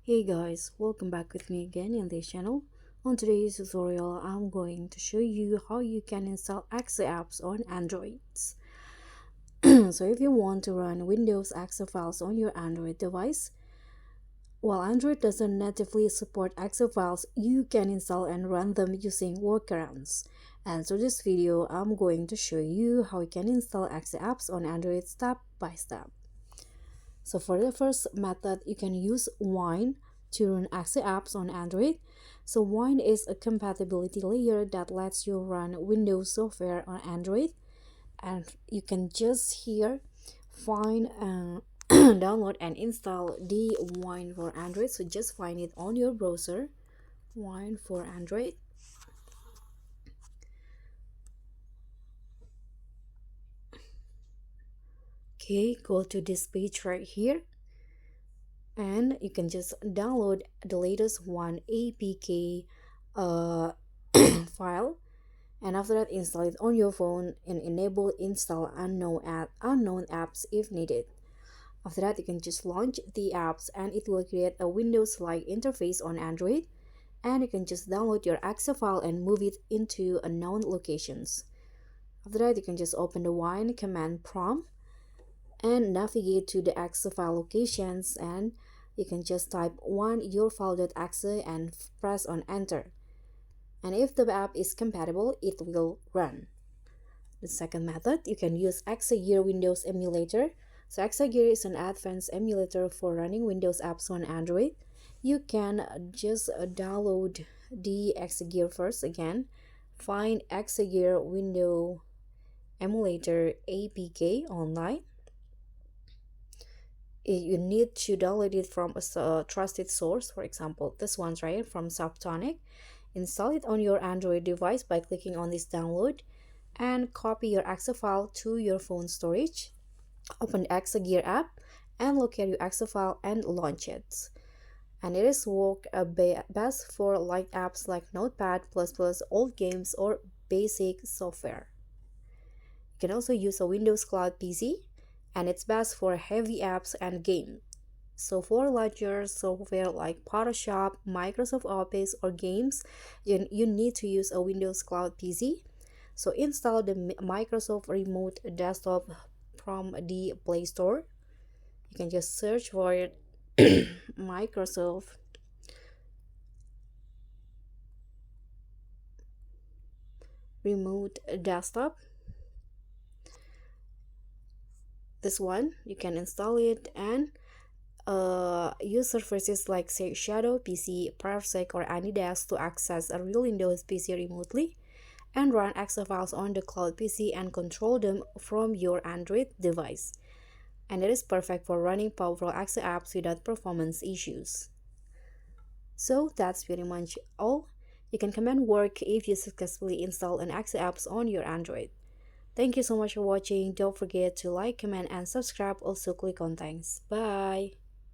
Hey guys, welcome back with me again in this channel. On today's tutorial, I'm going to show you how you can install EXE apps on Androids. So if you want to run Windows EXE files on your Android device, while Android doesn't natively support EXE files, you can install and run them using workarounds. And so this video, I'm going to show you how you can install EXE apps on Android step by step. So for the first method, you can use Wine to run EXE apps on Android. So Wine is a compatibility layer that lets you run Windows software on Android. And you can just here find download and install the Wine for Android. So just find it on your browser, Wine for Android. Okay, go to this page right here and you can just download the latest one APK file, and after that install it on your phone and enable install unknown apps if needed. After that you can just launch the apps and it will create a Windows-like interface on Android, and you can just download your EXE file and move it into unknown locations. After that you can just open the Wine command prompt and navigate to the EXE file locations, and you can just type your_file.exe and press on enter. And if the app is compatible, it will run. The second method, you can use EXE Windows emulator. So EXE is an advanced emulator for running Windows apps on Android. You can just download the EXE first. Again, find EXE Window emulator APK online. You need to download it from a trusted source, for example this one's right from Subtonic. Install it on your Android device by clicking on this download and copy your EXE file to your phone storage. Open the EXE app and locate your EXE file and launch it. And it is best for light apps like Notepad++, old games, or basic software. You can also use a Windows Cloud PC, and it's best for heavy apps and games. So for larger software like Photoshop, Microsoft Office, or games, you need to use a Windows Cloud PC. So install the Microsoft Remote Desktop from the Play Store. You can just search for it, Microsoft Remote Desktop. This one, you can install it and use services like say Shadow PC, Parsec, or AnyDesk to access a real Windows PC remotely and run EXE files on the cloud PC and control them from your Android device. And it is perfect for running powerful EXE apps without performance issues. So that's pretty much all. You can comment work if you successfully install an EXE apps on your Android. Thank you so much for watching. Don't forget to like, comment, and subscribe. Also click on thanks. Bye.